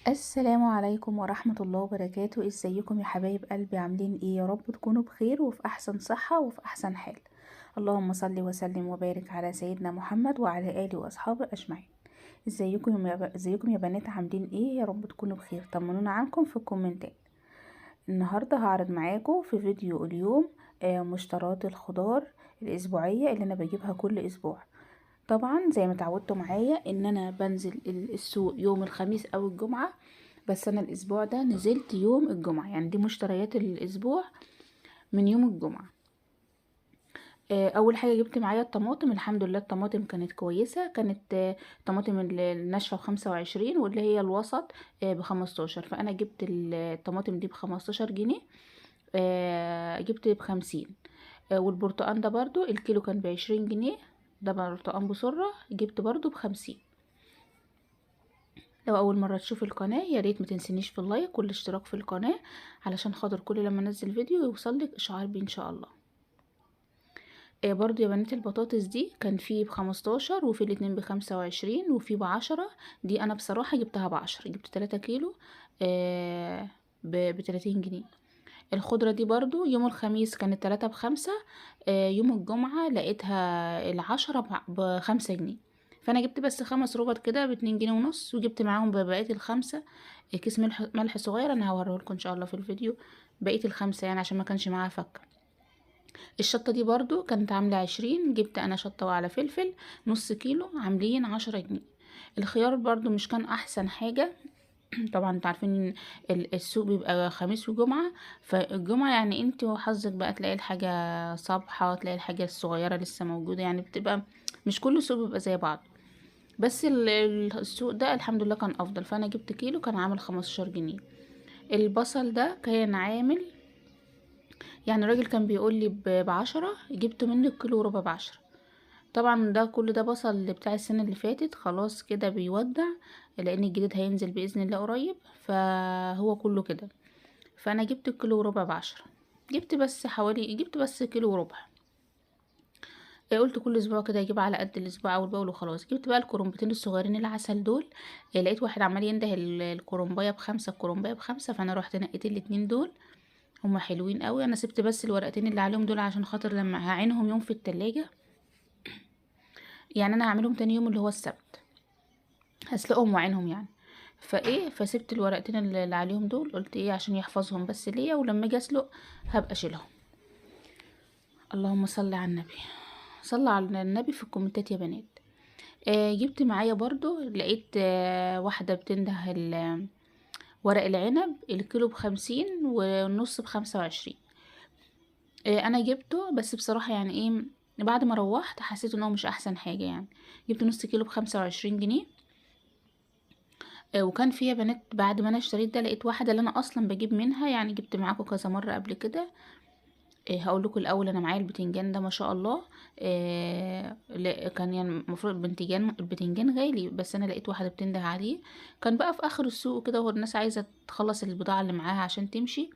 السلام عليكم ورحمة الله وبركاته. ازيكم يا حبايب قلبي؟ عاملين ايه؟ يا رب تكونوا بخير وفي احسن صحة وفي احسن حال. اللهم صل وسلم وبارك على سيدنا محمد وعلى اله واصحابه اجمعين. ازيكم يا بنات؟ عاملين ايه؟ يا رب تكونوا بخير. طمنونا عنكم في الكومنتات. النهاردة هعرض معاكم في فيديو اليوم مشتريات الخضار الاسبوعية اللي انا بجيبها كل اسبوع. طبعا زي ما تعودتوا معايا ان انا بنزل السوق يوم الخميس او الجمعة، بس انا الاسبوع ده نزلت يوم الجمعة، يعني دي مشتريات الاسبوع من يوم الجمعة. اول حاجة جبت معايا الطماطم. الحمد لله الطماطم كانت كويسة. كانت الطماطم الناشفة ب25 واللي هي الوسط ب15. فانا جبت الطماطم دي ب15 جنيه. جبت ب50. والبرتقان ده برضو الكيلو كان ب20 جنيه. ده برتقان بسرة جبت برضو ب50. لو اول مره تشوف القناه يا ريت ما تنسنيش في اللايك والاشتراك في القناه، علشان خاطر كل لما انزل فيديو يوصلك اشعار بيه ان شاء الله. برضو يا بنات البطاطس دي كان في ب15 وفي الاتنين ب25 وفي ب10. دي انا بصراحه جبتها ب10، جبت 3 كيلو ب30 جنيه. الخضره دي برضو يوم الخميس كانت 3 ب5. يوم الجمعه لقيتها ال10 ب5 جنيه. فانا جبت بس 5 ربط كده ب2 جنيه ونص، وجبت معاهم بقية الخمسة كيس ملح صغير. انا هوريهولكم ان شاء الله في الفيديو بقية الخمسة، يعني عشان ما كانش معاها فكة. الشطة دي برضو كانت عاملة 20، جبت انا شطة وعلى فلفل نص كيلو عاملين 10 جنيه. الخيار برضو مش كان احسن حاجة. طبعا انتوا عارفين ان السوق بيبقى خميس وجمعة، فالجمعة يعني انت وحظك بقى تلاقي الحاجة صبحة، تلاقي الحاجة الصغيرة لسه موجودة، يعني بتبقى مش كل سوق بيبقى زي بعض. بس السوق ده الحمد لله كان افضل، فانا جبت كيلو كان عامل 15 جنيه. البصل ده كان عامل، يعني الراجل كان بيقول لي ب10، جبت منه الكيلو وربع ب10. طبعا ده كل ده بصل اللي بتاع السنة اللي فاتت، خلاص كده بيودع، لان الجديد هينزل بإذن الله قريب، فهو كله كده. فانا جبت الكيلو وربع ب10. جبت بس كيلو وربع. قلت كل اسبوع كده اجيب على قد الاسبوع اول باول وخلاص. جبت بقى الكرنبتين الصغيرين العسل دول. لقيت واحد عمال ينده الكرنبايه ب5، الكرنبايه ب5، فانا روحت نقيت الاتنين دول. هما حلوين قوي. انا سبت بس الورقتين اللي عليهم دول عشان خاطر لما هعينهم يوم في التلاجة، يعني انا هعملهم تاني يوم اللي هو السبت، هسلقهم وعينهم يعني. فسبت الورقتين اللي عليهم دول، قلت ايه عشان يحفظهم بس ليا، ولما اجي اسلق هبقى اشيلهم. اللهم صل على النبي. صلى على النبي في الكومنتات يا بنات. جبت معايا برضو، لقيت واحدة بتنده ورق العنب الكيلو ب50 والنص ب25. انا جبته، بس بصراحة يعني ايه، بعد ما روحت حسيت ان هو مش احسن حاجة يعني. جبت نص كيلو ب25 جنيه. وكان فيها بنات بعد ما انا اشتريت ده لقيت واحدة اللي انا اصلا بجيب منها، يعني جبت معاكم كذا مرة قبل كده. هقول لكم الاول، انا معايا البتنجان ده ما شاء الله. كان يعني المفروض البتنجان غالي، بس انا لقيت واحده بتنده عليه. كان بقى في اخر السوق كده، والناس عايزه تخلص البضاعه اللي معاها عشان تمشي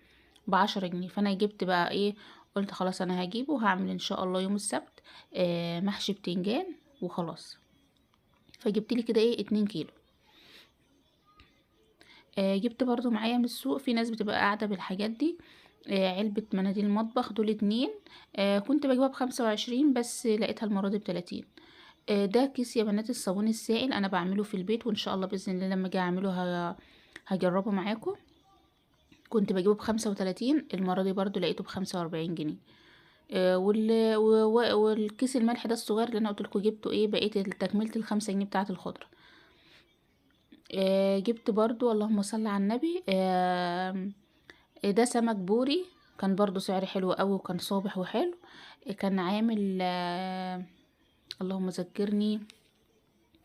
ب10 جنيه. فانا جبت بقى ايه، قلت خلاص انا هجيبه وهعمل ان شاء الله يوم السبت محشي بتنجان وخلاص. فجبت لي كده ايه 2 كيلو. جبت برضو معايا من السوق، في ناس بتبقى قاعدة بالحاجات دي. علبة مناديل المطبخ دول 2. كنت بجيبها ب25، بس لقيتها المرة دي ب30. ده كيس يا بنات الصابون السائل، انا بعمله في البيت، وان شاء الله باذن الله لما اجي اعمله هجربه معاكم. كنت بجيبه ب35، المرة دي برضو لقيته ب45 جنيه. والكيس الملح ده الصغير اللي انا قلت لكم جبته ايه بقية تكملة ال5 جنيه بتاعة الخضرة. جبت برضو اللهم صل على النبي. ده سمك بوري، كان برضو سعر حلو قوي وكان صابح وحلو. كان عامل اللهم ذكرني،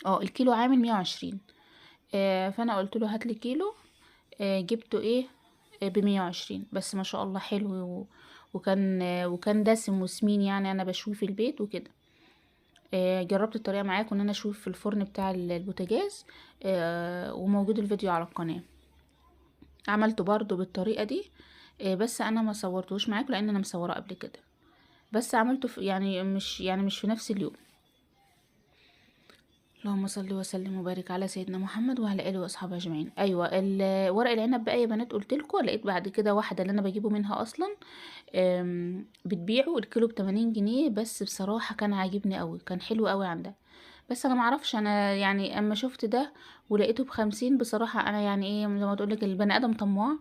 الكيلو عامل 120. فانا قلت له هاتلي كيلو. جبته ايه ب120، بس ما شاء الله حلو وكان دسم وسمين، يعني انا بشويه في البيت وكده. جربت الطريقه معاكم ان انا اشويه في الفرن بتاع البوتاجاز. وموجود الفيديو على القناه. عملته برضو بالطريقه دي. بس انا ما صورتوش معاكم لان انا مصوره قبل كده، بس عملته في يعني مش في نفس اليوم. اللهم صل وسلم وبارك على سيدنا محمد وعلى اله واصحابه اجمعين. ايوه، ورق العنب بقى يا بنات، قلت لكم لقيت بعد كده واحده اللي انا بجيبه منها اصلا. بتبيعه الكيلو ب80 جنيه، بس بصراحه كان عاجبني قوي، كان حلو قوي عندها. بس انا معرفش، انا يعني اما شفت ده ولقيته ب50 بصراحه، انا يعني ايه زي ما تقولك البني ادم طماع.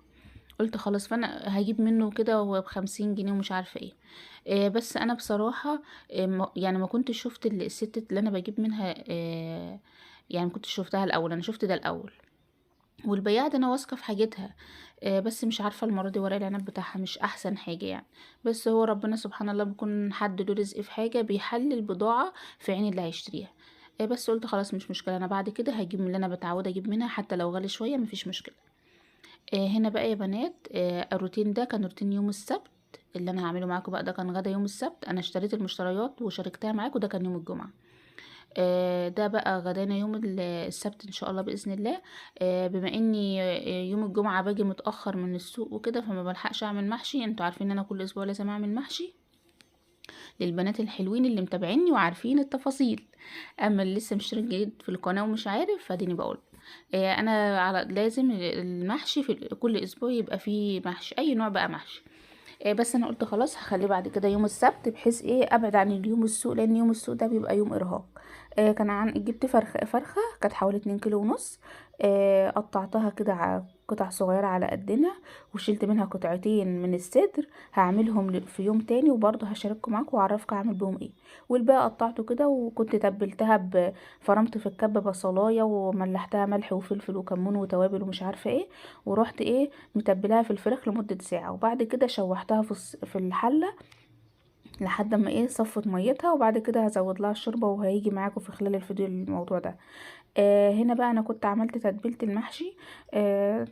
قلت خلاص، فانا هجيب منه كده وهو ب50 جنيه ومش عارفه ايه. بس انا بصراحه يعني ما كنتش شفت الست اللي انا بجيب منها. يعني ما كنتش شفتها الاول، انا شفت ده الاول. والبياعة دي انا واثقه في حاجتها. بس مش عارفه المره دي ورق العنب بتاعها مش احسن حاجه يعني. بس هو ربنا سبحان الله بيكون حد له رزق في حاجه، بيحلل البضاعه في عين اللي هيشتريها. بس قلت خلاص مش مشكله، انا بعد كده هجيب من اللي انا متعوده اجيب منها حتى لو غالي شويه مفيش مشكله. هنا بقى يا بنات، الروتين ده كان روتين يوم السبت. اللي انا هعمله معاكم بقى ده كان غدا يوم السبت، انا اشتريت المشتريات وشاركتها معاكم، ده كان يوم الجمعة. ده بقى غدانا يوم السبت ان شاء الله باذن الله. بما اني يوم الجمعة باجي متأخر من السوق وكده، فما بلحقش اعمل محشي. انتوا عارفين ان انا كل اسبوع لازم اعمل محشي للبنات الحلوين اللي متابعيني وعارفين التفاصيل. اما اللي لسه مشترك جديد في القناه ومش عارف، فاديني بقول. انا لازم المحشي في كل اسبوع يبقى فيه محشي، اي نوع بقى محشي. بس انا قلت خلاص هخليه بعد كده يوم السبت، بحيث ايه ابعد عن اليوم السوق، لان يوم السوق ده بيبقى يوم ارهاق. كان جبت فرخه كانت حوالي 2 كيلو ونص. قطعتها كده قطع صغيره على قدنا، وشلت منها قطعتين من الصدر. هعملهم في يوم تاني، وبرضه هشارككم معاكم واعرفكم اعمل بهم ايه. والباقي قطعته كده، وكنت تبلتها فرمت في الكب بصلايه وملحتها ملح وفلفل وكمون وتوابل ومش عارفه ايه. ورحت ايه متبلاها في الفراخ لمدة ساعة، وبعد كده شوحتها في الحلة لحد ما ايه صفت ميتها. وبعد كده هزود لها الشوربة، وهيجي معاكم في خلال الفيديو الموضوع ده. هنا بقى انا كنت عملت تتبيلة المحشي.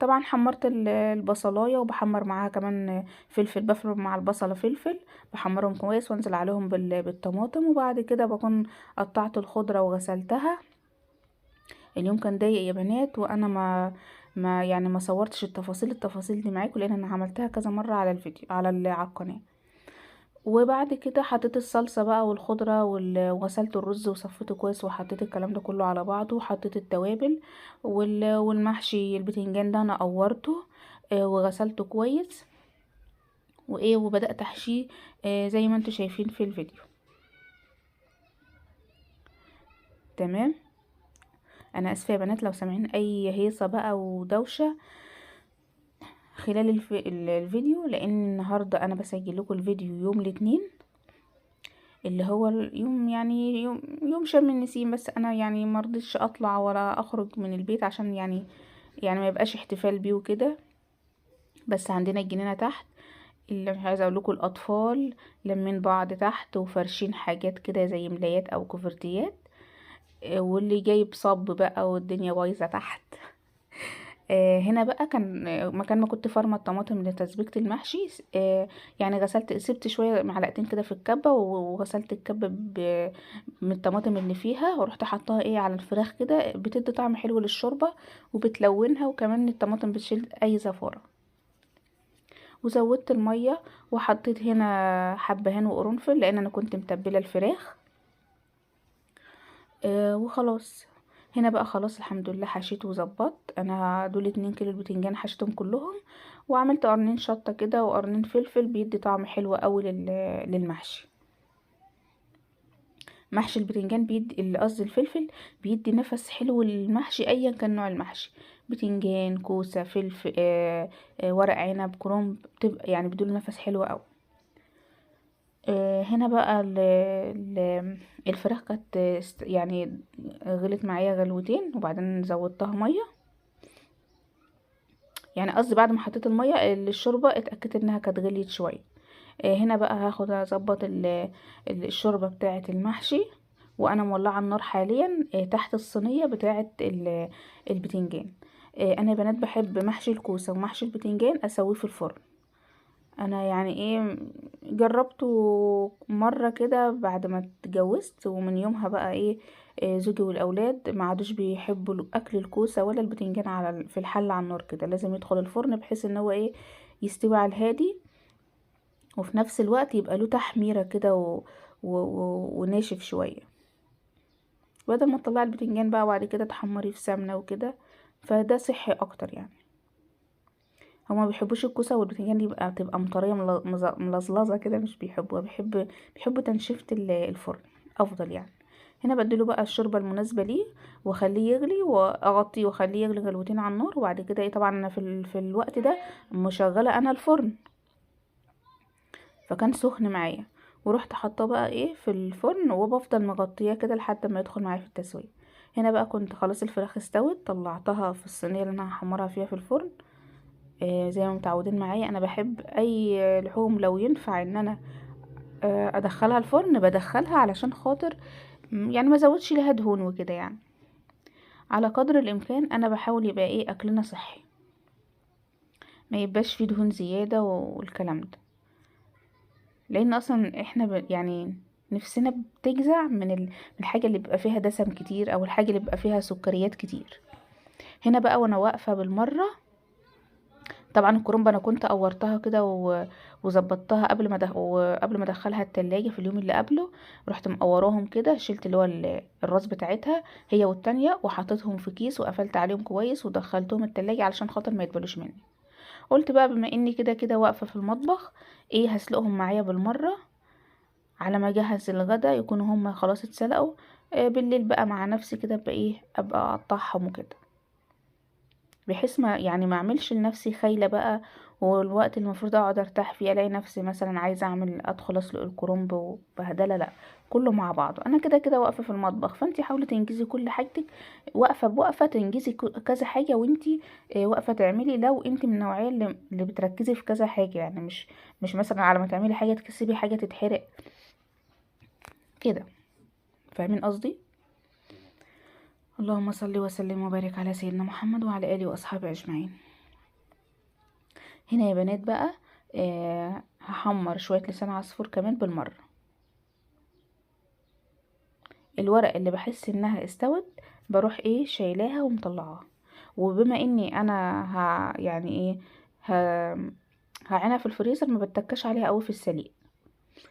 طبعا حمرت البصلاية، وبحمر معاها كمان فلفل، بفرم مع البصلة فلفل، بحمرهم كويس وانزل عليهم بالطماطم. وبعد كده بكون قطعت الخضرة وغسلتها. اليوم كان ضيق يا بنات، وانا ما صورتش التفاصيل دي معاكم، لان انا عملتها كذا مره على الفيديو على القناه. وبعد كده حطيت الصلصه بقى والخضره وغسلت الرز وصفيته كويس، وحطيت الكلام ده كله على بعضه، وحطيت التوابل والمحشي البتنجان ده انا قورته وغسلته كويس، وبدات احشيه زي ما انتوا شايفين في الفيديو. تمام. انا اسفه يا بنات لو سامعين اي هيصه بقى ودوشه خلال الفيديو، لان النهارده انا بسجل لكم الفيديو يوم الاثنين، اللي هو اليوم يعني يوم شم النسيم. بس انا يعني مرضتش اطلع ولا اخرج من البيت عشان يعني ما يبقاش احتفال بيه وكده. بس عندنا الجنينه تحت، اللي مش عايزه اقول لكم الاطفال لمين بعض تحت وفرشين حاجات كده زي ملايات او كوفرتيات. واللي جايب صب بقى والدنيا بايظه تحت. هنا بقى كان مكان ما كنت فارمه الطماطم لتسبيكه المحشي. يعني سبت شويه معلقتين كده في الكبه، وغسلت الكبه من الطماطم اللي فيها، ورحت حطاها ايه على الفراخ كده، بتدي طعم حلو للشوربه وبتلونها، وكمان الطماطم بتشيل اي زفاره. وزودت الميه، وحطيت هنا حبهان وقرنفل لان انا كنت متبله الفراخ. وخلاص. هنا بقى خلاص الحمد لله حشيت وظبطت. انا دول 2 كيلو البتنجان حشيتهم كلهم، وعملت قرنين شطة كده وقرنين فلفل، بيدي طعم حلو قوي للمحشي. محشي البتنجان بيدي قصدي الفلفل بيدي نفس حلو للمحشي ايا كان نوع المحشي، بتنجان كوسة فلفل ورق عنب كرنب، بتبقى يعني بيدول نفس حلو قوي. هنا بقى الفراخ كانت يعني غلت معايا غلوتين، وبعدين زودتها ميه. يعني قصدي بعد ما حطيت الميه الشوربه اتاكدت انها كانت غليت شويه. هنا بقى هاخد اظبط الشوربه بتاعه المحشي، وانا مولعه النار حاليا تحت الصينيه بتاعه البتنجان. انا يا بنات بحب محشي الكوسه ومحشي البتنجان اسويه في الفرن. انا يعني ايه جربته مره كده بعد ما اتجوزت، ومن يومها بقى ايه زوجي والاولاد ما عادوش بيحبوا اكل الكوسه ولا البتنجان في الحل على النار كده، لازم يدخل الفرن بحيث ان هو ايه يستوي على الهادي، وفي نفس الوقت يبقى له تحميره كده وناشف شويه. بدل ما تطلعي البتنجان بقى وبعد كده تحمريه في سمنة وكده، فده صحي اكتر يعني. هما ما بيحبوش الكوسه والبتنجان تبقى مطريه ملزلزه كده، مش بيحبوها، بيحبوا تنشيفه الفرن افضل يعني. هنا بديله بقى الشوربه المناسبه ليه، واخليه يغلي واغطيه واخليه يغلي غلوتين على النار. وبعد كده ايه، طبعا انا في الوقت ده مشغله انا الفرن، فكان سخن معايا، ورحت حاطاه بقى ايه في الفرن، وبفضل مغطياه كده لحد ما يدخل معايا في التسويه. هنا بقى كنت خلاص الفراخ استوت، طلعتها في الصينيه اللي انا هحمرها فيها في الفرن. زي ما متعودين معايا، انا بحب اي لحوم لو ينفع ان انا ادخلها الفرن بدخلها، علشان خاطر يعني ما زودش لها دهون وكده يعني. على قدر الامكان انا بحاول يبقى ايه اكلنا صحي، ما يبقاش فيه دهون زيادة والكلام ده، لان اصلا احنا يعني نفسنا بتجزع من الحاجة اللي بيبقى فيها دسم كتير، او الحاجة اللي بيبقى فيها سكريات كتير. هنا بقى وانا واقفة بالمرة، طبعا الكرنب انا كنت قورتها كده وظبطتها قبل ما ادخلها التلاجة في اليوم اللي قبله. رحت مقوراهم كده، شلت اللي هو الراس بتاعتها هي والتانية، وحطيتهم في كيس وقفلت عليهم كويس ودخلتهم التلاجة علشان خاطر ما يتبلوش مني. قلت بقى بما اني كده كده واقفة في المطبخ، ايه هسلقهم معايا بالمرة على ما اجهز الغدا يكونوا هما خلاص اتسلقوا. بالليل بقى مع نفسي كده بقى ايه ابقى اقطعهم وكده، بحيث ما اعملش لنفسي خايله بقى، والوقت اللي المفروض اقعد ارتاح فيه الاقي نفسي مثلا عايزه ادخل اسلق الكرنب وبهدله. لا، كله مع بعضه. انا كده كده واقفه في المطبخ، فانتي حاولي تنجزي كل حاجتك، واقفه بوقفه تنجزي كذا حاجه وانتي واقفه تعملي. لو انتي من النوعيه اللي بتركزي في كذا حاجه يعني، مش مثلا على ما تعملي حاجه تكسبي حاجه تتحرق كده. فاهمين قصدي؟ اللهم صل وسلم وبارك على سيدنا محمد وعلى اله واصحابه اجمعين. هنا يا بنات بقى هحمر شوية لسان عصفور كمان بالمرة. الورق اللي بحس انها استوت بروح ايه شايلاها ومطلعاها. وبما اني انا يعني ايه هعينها في الفريزر، ما بتكاش عليها قوي في السليق.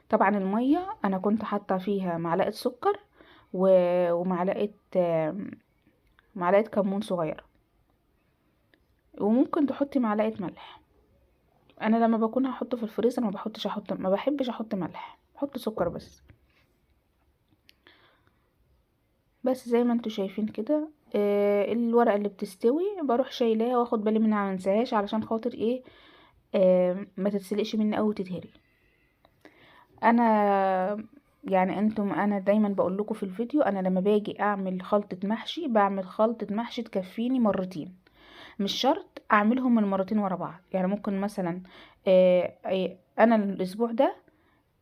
طبعا المية انا كنت حاطه فيها معلقة سكر ومعلقة معلقة كمون صغيرة، وممكن تحطي معلقة ملح. انا لما بكون هحطه في الفريزر ما بحبش احط ملح، بحط سكر بس. بس زي ما انتوا شايفين كده الورقة اللي بتستوي بروح شايلاها واخد بالي منها ما انساهاش، علشان خاطر ايه ما تتسلقش مني او تتهري. انا يعني انا دايما بقول لكم في الفيديو، انا لما باجي اعمل خلطة محشي بعمل خلطة محشي تكفيني مرتين، مش شرط اعملهم المرتين ورا بعض. يعني ممكن مثلا انا الاسبوع ده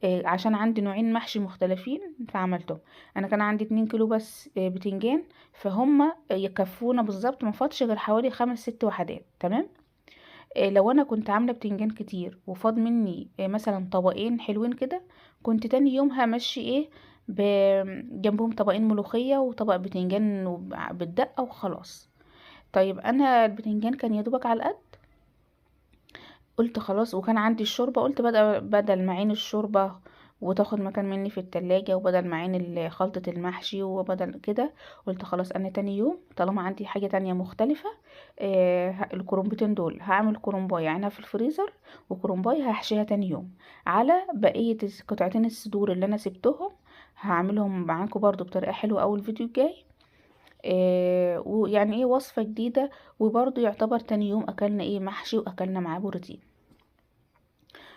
عشان عندي نوعين محشي مختلفين فعملتهم. انا كان عندي 2 كيلو بس بتنجان، فهم يكفونا بالظبط، ما فاتش غير حوالي 5 6 وحدات تمام. لو انا كنت عامله بتنجان كتير وفاض مني مثلا طبقين حلوين كده، كنت تاني يوم همشي ايه جنبهم طبقين ملوخيه وطبق بتنجان بالدقه وخلاص. طيب انا البتنجان كان يدوبك على القد، قلت خلاص. وكان عندي الشوربة، قلت بدل معين الشوربة وتاخد مكان مني في التلاجة، وبدل معين خلطة المحشي وبدل كده، قلت خلاص انا تاني يوم طالما عندي حاجة تانية مختلفة الكرومبتين دول هعمل كرومباية عينها في الفريزر، وكرومباية هحشيها تاني يوم على بقية قطعتين الصدور اللي انا سبتهم. هعملهم معاكم برضو بطريقة حلوة اول فيديو الجاي. ويعني ايه وصفة جديدة، وبرضو يعتبر تاني يوم اكلنا ايه محشي واكلنا معاه بروتين.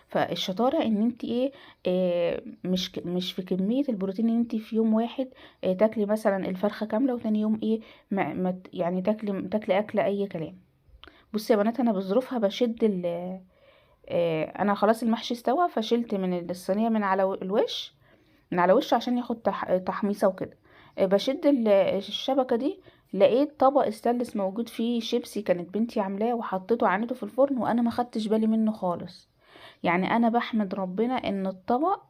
فالشطاره ان انت ايه مش في كميه البروتين ان انت في يوم واحد تاكلي مثلا الفرخه كامله، وتاني يوم ايه يعني تاكلي اكله اي كلام. بصي يا بنات، انا بظروفها بشد انا خلاص المحشي استوى، فشلت من الصينيه من على الوش، من على وشه عشان ياخد تحميصه وكده. بشد الشبكه دي، لقيت طبق استانلس موجود فيه شيبسي كانت بنتي عاملاه، وحطيته عينته في الفرن وانا ما خدتش بالي منه خالص. يعني انا بحمد ربنا ان الطبق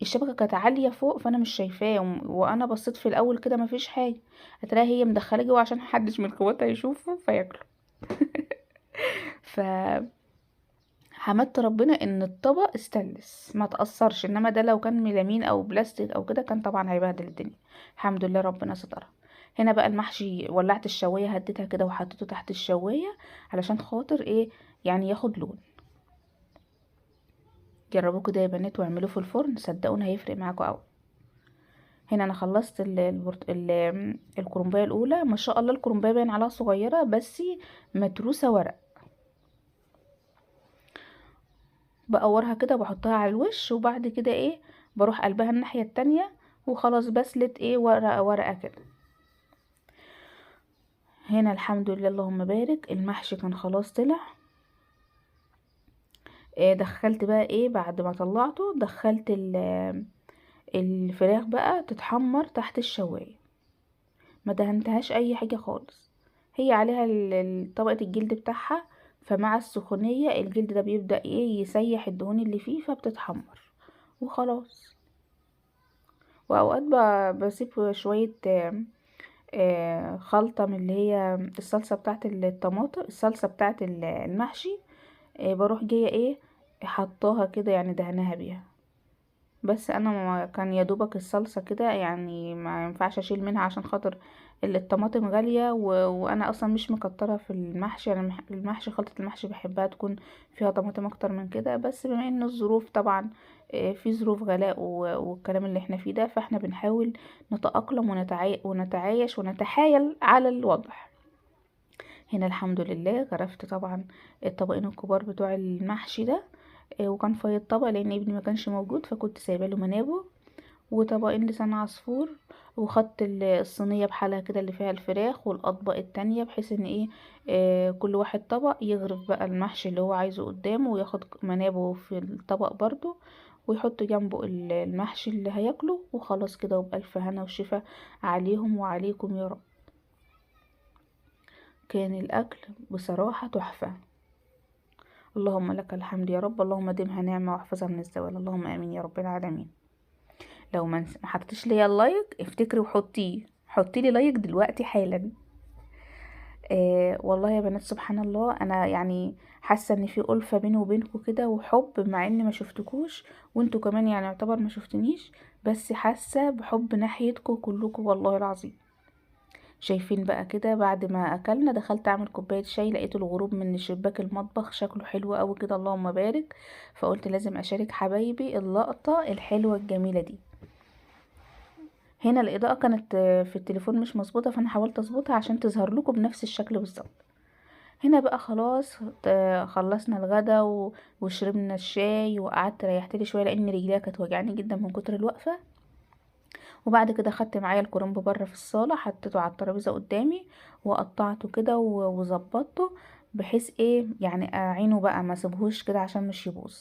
الشبكه كانت عاليه فوق فانا مش شايفاه، وانا بصيت في الاول كده مفيش حاجه، هتلاقي هي مدخله جوه عشان محدش من اخواتها يشوفه فياكله. فهعمل حمدت ربنا ان الطبق استانلس ما تأثرش، انما ده لو كان ميلامين او بلاستيك او كده كان طبعا هيبهدل الدنيا. الحمد لله ربنا سترها. هنا بقى المحشي ولعت الشوايه، هديتها كده وحطيته تحت الشوايه علشان خاطر ايه، يعني ياخد لون. جربوه كده يا بنات واعملوه في الفرن، صدقوني هيفرق معاكم قوي. هنا انا خلصت الكرنبايه الاولى. ما شاء الله الكرنبايه باين عليها صغيره بس متروسه ورق. بقورها كده وبحطها على الوش، وبعد كده ايه بروح قلبها الناحيه التانية، وخلاص بسلت ايه ورقه ورقه كده. هنا الحمد لله اللهم بارك المحشي كان خلاص طلع. دخلت بقى ايه بعد ما طلعته، دخلت الفراخ بقى تتحمر تحت الشوايه. ما دهنتهاش اي حاجه خالص، هي عليها طبقه الجلد بتاعها، فمع السخونيه الجلد ده بيبدا ايه يسيح الدهون اللي فيه فبتتحمر وخلاص. واوقات بسيب شويه خلطه من اللي هي الصلصه بتاعه الطماطم، الصلصه بتاعه المحشي. بروح جايه ايه حطاها كده، يعني دهنها بيها. بس انا ما كان يا دوبك الصلصه كده، يعني ما ينفعش اشيل منها عشان خاطر الطماطم غاليه وانا اصلا مش مكتره في المحشي. انا المحشي خلطه المحشي بحبها تكون فيها طماطم اكتر من كده، بس بما ان الظروف طبعا في ظروف غلاء والكلام اللي احنا فيه ده، فاحنا بنحاول نتأقلم ونتعايش ونتحايل على الوضع. هنا الحمد لله غرفت طبعا الطبقين الكبار بتوع المحشي ده. وكان فايض طبق لان ابني ما كانش موجود، فكنت سايبه له منابه وطبقين لسان عصفور. وخدت الصينيه بحالها كده اللي فيها الفراخ، والاطباق التانية بحيث ان ايه كل واحد طبق يغرف بقى المحشي اللي هو عايزه قدامه، وياخد منابه في الطبق برضو، ويحط جنبه المحشي اللي هياكله، وخلاص كده وبألف هنا وشفا عليهم وعليكم يا رب. كان الاكل بصراحه تحفه. اللهم لك الحمد يا رب، اللهم ديمها نعمة واحفظها من الزوال، اللهم امين يا رب العالمين. لو ما حطيتش ليا اللايك افتكري وحطيه، حطي لي لايك دلوقتي حالا. والله يا بنات سبحان الله، انا يعني حاسه ان في ألفة بيني وبينكم كده وحب، مع اني ما شفتكوش وانتوا كمان يعني يعتبر ما شفتنيش، بس حاسه بحب ناحيتكم كلكم والله العظيم. شايفين بقى كده بعد ما اكلنا دخلت اعمل كوبايه شاي، لقيت الغروب من شباك المطبخ شكله حلو قوي كده اللهم بارك، فقلت لازم اشارك حبايبي اللقطه الحلوه الجميله دي. هنا الاضاءه كانت في التليفون مش مظبوطه، فانا حاولت اظبطها عشان تظهر لكم بنفس الشكل بالظبط. هنا بقى خلاص خلصنا الغدا وشربنا الشاي، وقعدت ريحت لي شويه لان رجليا كانت وجعاني جدا من كتر الوقفه. وبعد كده خدت معايا الكرنب بره في الصاله، حطيته على الترابيزه قدامي وقطعته كده وظبطته بحيث ايه يعني اعينه بقى ما اسيبهوش كده عشان مش يبوظ.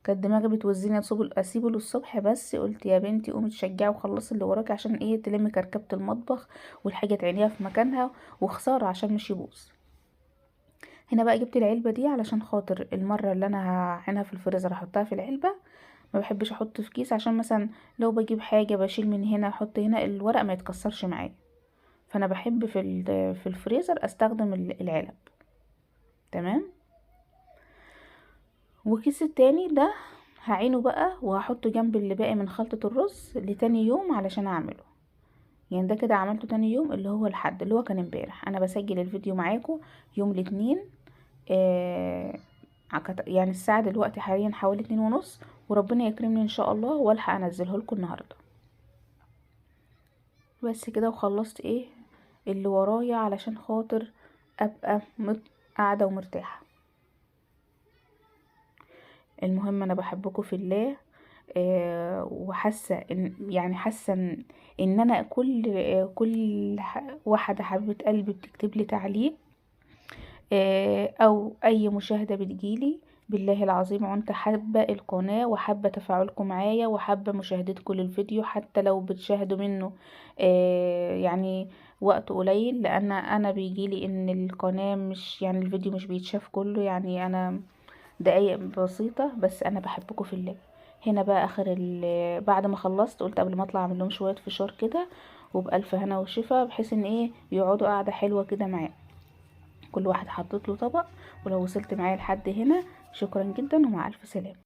كانت دماغي بتوزيني اسيبه للصبح، بس قلت يا بنتي قومي تشجعي وخلصي اللي وراكي عشان ايه تلمي كركبه المطبخ والحاجه تعينيها في مكانها، وخساره عشان مش يبوظ. هنا بقى جبت العلبه دي علشان خاطر المره اللي انا هعينها في الفريزر احطها في العلبه. ما بحبش احط في كيس عشان مثلا لو بجيب حاجه بشيل من هنا احط هنا الورق ما يتكسرش معايا، فانا بحب في الفريزر استخدم العلب. تمام. وكيس التاني ده هعينه بقى وهحطه جنب اللي باقي من خلطة الرز لتاني يوم علشان اعمله. يعني ده كده عملته تاني يوم اللي هو الحد اللي هو كان امبارح. انا بسجل الفيديو معاكم يوم الاثنين. آه يعني الساعة دلوقتي حاليا حوالي 2:30، وربنا يكرمني ان شاء الله والحق انزله لكم النهاردة. بس كده وخلصت ايه اللي ورايا علشان خاطر ابقى قاعدة ومرتاحة. المهم انا بحبكم في الله. وحاسه ان يعني حاسه ان انا كل واحده حبيبه قلبي بتكتب لي تعليق او اي مشاهده بتجيلي، بالله العظيم وانت حابه القناه وحابه تفاعلكم معايا وحابه مشاهدتكم للفيديو، حتى لو بتشاهدوا منه يعني وقت قليل، لان انا بيجيلي ان القناه مش يعني الفيديو مش بيتشاف كله، يعني انا دقايق بسيطة، بس انا بحبكم في الله. هنا بقى بعد ما خلصت قلت قبل ما اطلع اعمل لهم شوية فشار كده وبألف هنا وشفا، بحيث ان ايه يقعدوا قاعدة حلوة كده معايا. كل واحد حطيت له طبق، ولو وصلت معايا لحد هنا شكرا جدا ومع الف سلامة.